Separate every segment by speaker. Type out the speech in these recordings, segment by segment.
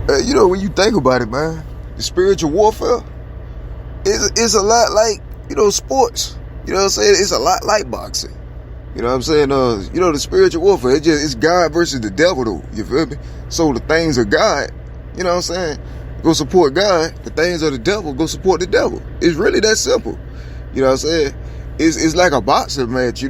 Speaker 1: When you think about it, man, the spiritual warfare is a lot like, sports. You know what I'm saying? It's a lot like boxing. You know what I'm saying? The spiritual warfare, it's God versus the devil, though. You feel me? So the things of God, you know what I'm saying, go support God. The things of the devil, go support the devil. It's really that simple. You know what I'm saying? It's like a boxing match,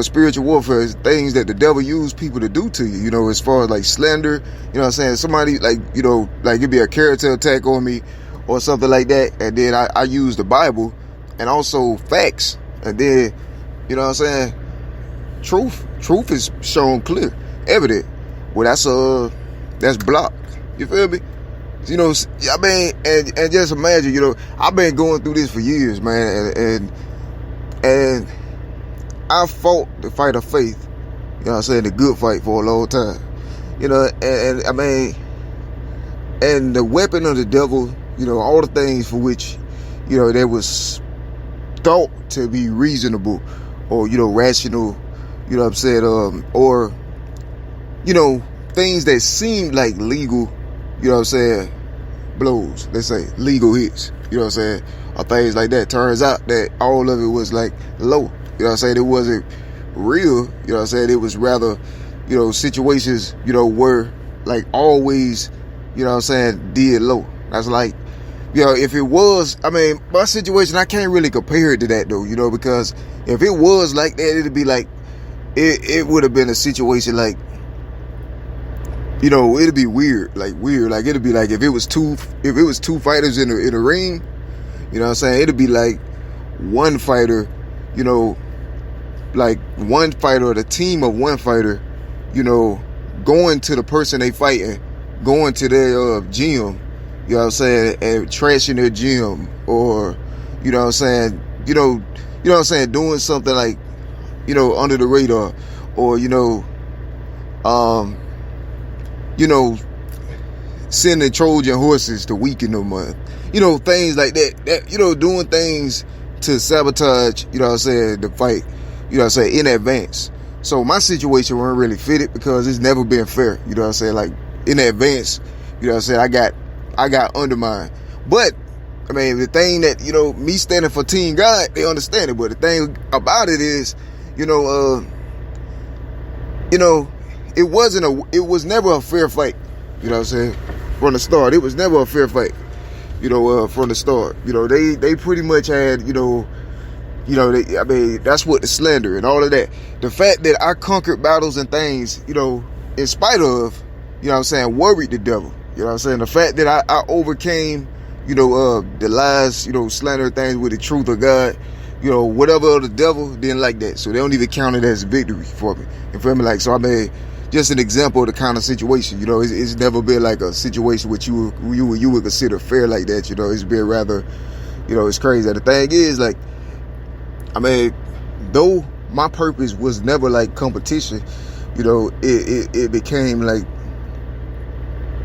Speaker 1: spiritual warfare is things that the devil use people to do to you, as far as like slander, you know what I'm saying? Somebody like it'd be a character attack on me or something like that. And then I use the Bible and also facts. And then, you know what I'm saying? Truth is shown clear, evident. Well, that's blocked. You feel me? I mean, and just imagine, I've been going through this for years, man, and I fought the fight of faith, you know what I'm saying, the good fight for a long time, and I mean, and the weapon of the devil, all the things for which, there was thought to be reasonable or, rational, you know what I'm saying, or, things that seemed like legal, you know what I'm saying, blows, let's say, legal hits, you know what I'm saying, or things like that. Turns out that all of it was like low, you know what I'm saying, it wasn't real, you know what I'm saying, it was rather, situations, were like always, you know what I'm saying, did low. That's like, if it was, I mean, my situation, I can't really compare it to that though, because if it was like that, it'd be like, it would have been a situation like, it'd be weird, like it'd be like if it was two fighters in a ring, you know what I'm saying, it'd be like one fighter, like one fighter or the team of one fighter, going to the person they fighting, going to their gym, you know what I'm saying, and trashing their gym, or, you know what I'm saying, what I'm saying, doing something like, under the radar, or, sending Trojan horses to weaken them, things like that, doing things to sabotage, you know what I'm saying, the fight, you know what I'm saying, in advance. So my situation wasn't really fitted because it's never been fair, you know what I'm saying, like in advance, you know what I'm saying, I got undermined. But I mean, the thing that, me standing for Team God, they understand it. But the thing about it is, it was never a fair fight. You know what I'm saying? From the start, it was never a fair fight. From the start, they pretty much had, I mean, that's what the slander and all of that. The fact that I conquered battles and things, in spite of, you know what I'm saying, worried the devil. You know what I'm saying? The fact that I overcame, the lies, slander things with the truth of God, whatever the devil didn't like that. So they don't even count it as victory for me. You feel me? Like, so I mean, just an example of the kind of situation, it's never been like a situation which you would consider fair like that, it's been rather, it's crazy. The thing is, like, I mean, though my purpose was never like competition, it became like,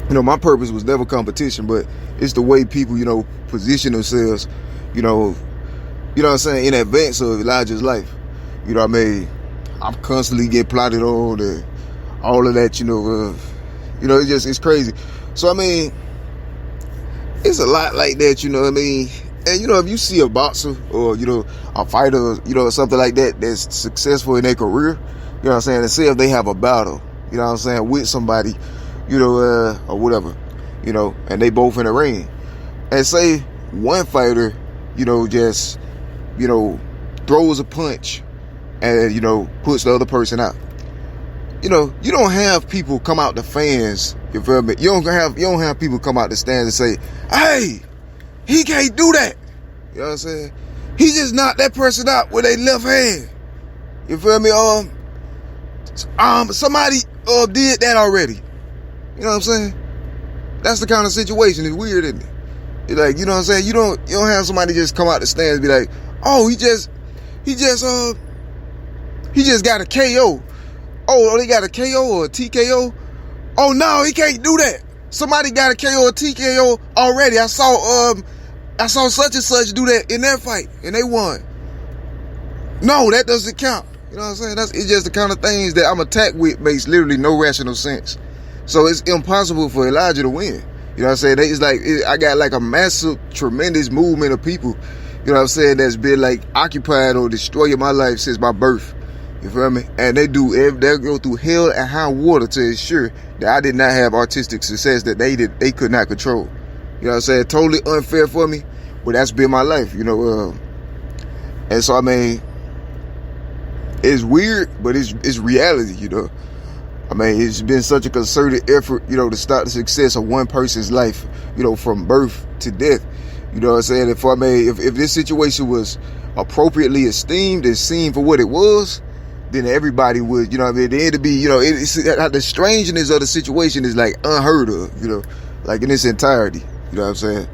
Speaker 1: my purpose was never competition, but it's the way people, position themselves, you know what I'm saying, in advance of Elijah's life. You know what I mean? I'm constantly get plotted on and all of that, it's crazy. So, I mean, it's a lot like that, you know what I mean? And, if you see a boxer or, a fighter, something like that that's successful in their career, you know what I'm saying, and say if they have a battle, you know what I'm saying, with somebody, or whatever, and they both in the ring, and say one fighter, just, throws a punch and, puts the other person out. You don't have people come out, the fans, you feel me? You don't have people come out the stands and say, hey, he can't do that. You know what I'm saying? He just knocked that person out with a left hand. You feel me? Somebody did that already. You know what I'm saying? That's the kind of situation. It's weird, isn't it? It's like, you know what I'm saying? You don't have somebody just come out the stands and be like, oh, he just got a KO. Oh, they got a KO or a TKO? Oh no, he can't do that. Somebody got a KO or TKO already. I saw such and such do that in their fight and they won. No, that doesn't count. You know what I'm saying? It's just the kind of things that I'm attacked with makes literally no rational sense. So it's impossible for Elijah to win. You know what I'm saying? It's like, I got like a massive, tremendous movement of people, you know what I'm saying, that's been like occupied or destroying my life since my birth. You feel me? And they go through hell and high water to ensure that I did not have artistic success that they could not control. You know what I'm saying? Totally unfair for me, but that's been my life, you know. And so, I mean, it's weird, but it's reality, you know. I mean, it's been such a concerted effort, you know, to stop the success of one person's life, you know, from birth to death. You know what I'm saying? If this situation was appropriately esteemed and seen for what it was, then everybody would, you know what I mean? Then it'd be, you know, the strangeness of the situation is like unheard of, you know, like in its entirety. You know what I'm saying?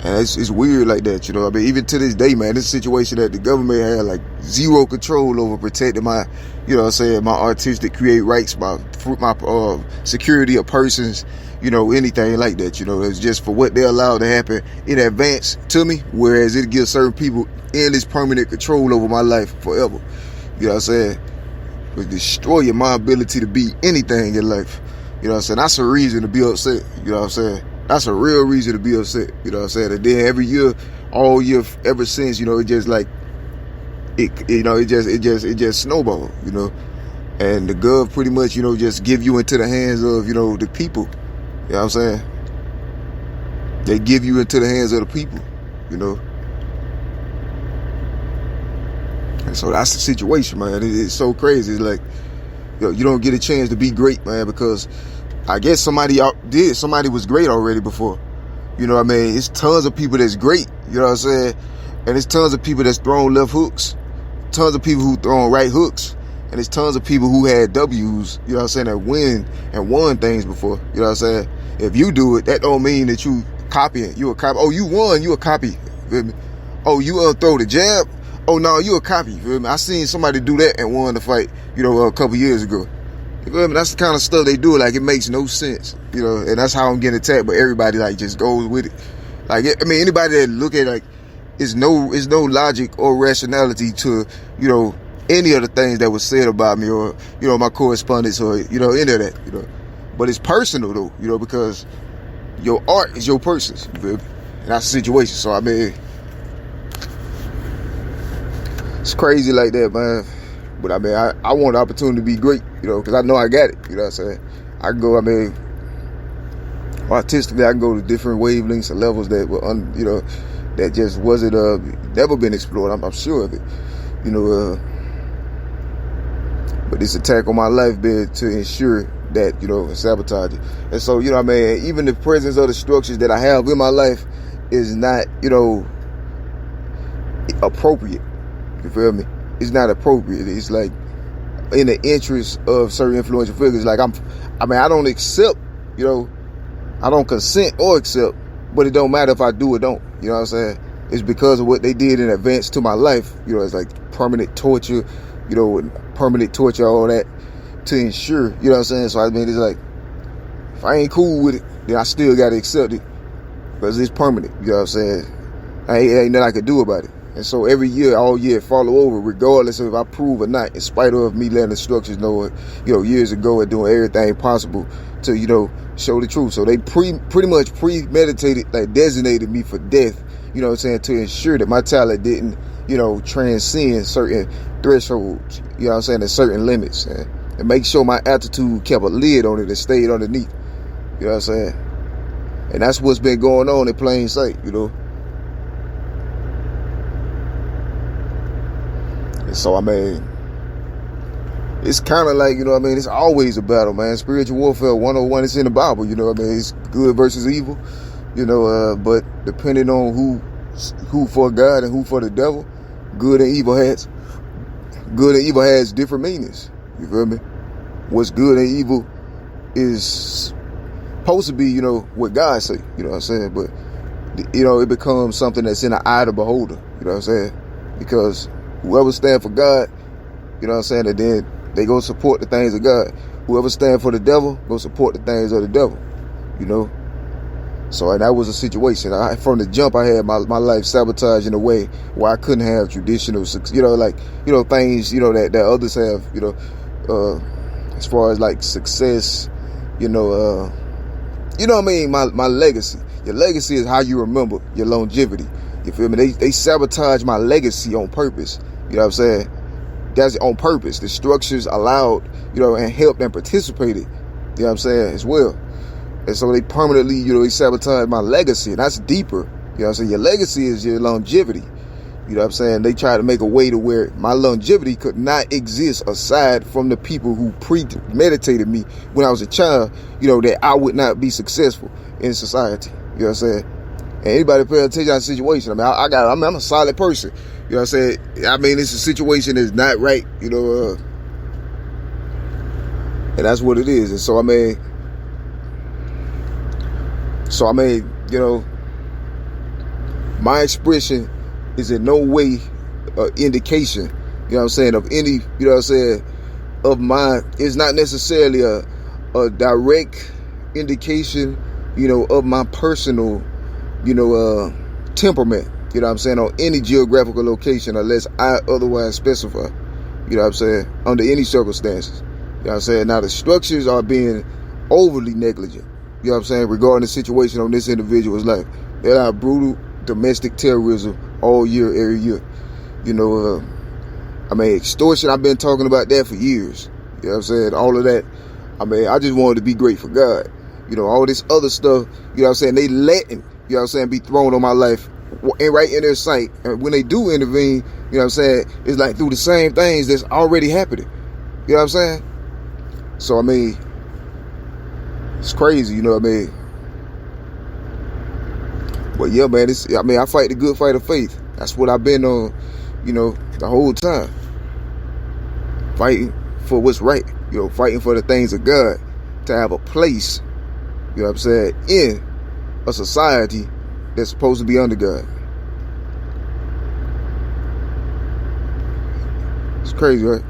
Speaker 1: And it's weird like that, you know. I mean, even to this day, man, this situation that the government had like zero control over protecting my, you know what I'm saying, my artistic creative rights, my security of persons, you know, anything like that, you know. It's just for what they allowed to happen in advance to me, whereas it gives certain people endless permanent control over my life forever. You know what I'm saying? It destroy my ability to be anything in life. You know what I'm saying? That's a reason to be upset. You know what I'm saying? That's a real reason to be upset. You know what I'm saying? And then every year, all year, ever since, you know, it just like, it just snowballed, you know. And the gov pretty much, you know, just give you into the hands of, you know, the people. You know what I'm saying? They give you into the hands of the people, you know. And so that's the situation, man. It's so crazy. It's like, you know, you don't get a chance to be great, man, because I guess somebody was great already before. You know what I mean? It's tons of people that's great, you know what I'm saying? And it's tons of people that's throwing left hooks, tons of people who throwing right hooks, and it's tons of people who had W's, you know what I'm saying, that win and won things before, you know what I'm saying? If you do it, that don't mean that you copying. You a copy. Oh, you won, you a copy. You feel me? Oh, you throw the jab. Oh, no, you a copy. You feel me? I seen somebody do that and won the fight, you know, a couple years ago. You feel me? That's the kind of stuff they do. Like, it makes no sense, you know, and that's how I'm getting attacked. But everybody, like, just goes with it. Like, I mean, anybody that look at, like, it's no logic or rationality to, you know, any of the things that was said about me or, you know, my correspondence or, you know, any of that, you know. But it's personal, though, you know, because your art is your person, you feel me? And that's the situation. So, I mean, it's crazy like that, man. But I mean, I want the opportunity to be great, you know, because I know I got it, you know what I'm saying? I can go, I mean, artistically, I can go to different wavelengths and levels that were, you know, that just wasn't, never been explored. I'm sure of it, you know, but this attack on my life been to ensure that, you know, sabotage it. And so, you know what I mean, even the presence of the structures that I have in my life is not, you know, appropriate. You feel me? It's not appropriate. It's like in the interest of certain influential figures. Like I don't accept, you know, I don't consent or accept, but it don't matter if I do or don't. You know what I'm saying? It's because of what they did in advance to my life. You know, it's like permanent torture, you know, all that to ensure, you know what I'm saying? So I mean, it's like, if I ain't cool with it, then I still got to accept it because it's permanent. You know what I'm saying? Ain't nothing I can do about it. And so every year, all year, follow over, regardless of if I prove or not, in spite of me letting the structures know, you know, years ago and doing everything possible to, you know, show the truth. So they pretty much premeditated, like designated me for death, you know what I'm saying, to ensure that my talent didn't, you know, transcend certain thresholds, you know what I'm saying, and certain limits. And make sure my attitude kept a lid on it and stayed underneath, you know what I'm saying. And that's what's been going on in plain sight, you know. So, I mean, it's kind of like, you know what I mean, it's always a battle, man. Spiritual warfare 101 is in the Bible, you know what I mean? It's good versus evil, you know, but depending on who for God and who for the devil, good and evil has different meanings, you feel me? What's good and evil is supposed to be, you know, what God say, you know what I'm saying? But, you know, it becomes something that's in the eye of the beholder, you know what I'm saying? Because whoever stand for God, you know what I'm saying, and then they go support the things of God. Whoever stand for the devil, go support the things of the devil, you know. So, and that was a situation. From the jump, I had my life sabotaged in a way where I couldn't have traditional, you know, like, you know, things, you know, that others have, you know, as far as like success You know, you know what I mean? My legacy. Your legacy is how you remember your longevity. You feel me? They sabotage my legacy on purpose. You know what I'm saying? That's on purpose. The structures allowed, you know, and helped and participated, you know what I'm saying, as well. And so they permanently, you know, they sabotage my legacy. And that's deeper. You know what I'm saying? Your legacy is your longevity. You know what I'm saying? They try to make a way to where my longevity could not exist aside from the people who premeditated me when I was a child, you know, that I would not be successful in society. You know what I'm saying? And anybody pay attention to the situation. I mean, I'm a solid person. You know what I'm saying? I mean, it's a situation that's not right, you know, and that's what it is. And so, I mean, you know, my expression is in no way an indication, you know what I'm saying, of any, you know what I'm saying, of mine. It's not necessarily a direct indication, you know, of my personal, you know, temperament, you know what I'm saying, on any geographical location unless I otherwise specify, you know what I'm saying, under any circumstances. You know what I'm saying? Now, the structures are being overly negligent, you know what I'm saying, regarding the situation on this individual's life. There are brutal domestic terrorism all year, every year. You know, I mean, extortion, I've been talking about that for years. You know what I'm saying? All of that. I mean, I just wanted to be great for God. You know, all this other stuff, you know what I'm saying, they letting, you know what I'm saying, be thrown on my life and right in their sight. And when they do intervene, you know what I'm saying, it's like through the same things that's already happening. You know what I'm saying? So, I mean, it's crazy, you know what I mean? But yeah, man, I fight the good fight of faith. That's what I've been on, you know, the whole time. Fighting for what's right, you know, fighting for the things of God, to have a place, you know what I'm saying, in a society that's supposed to be under God. It's crazy, right?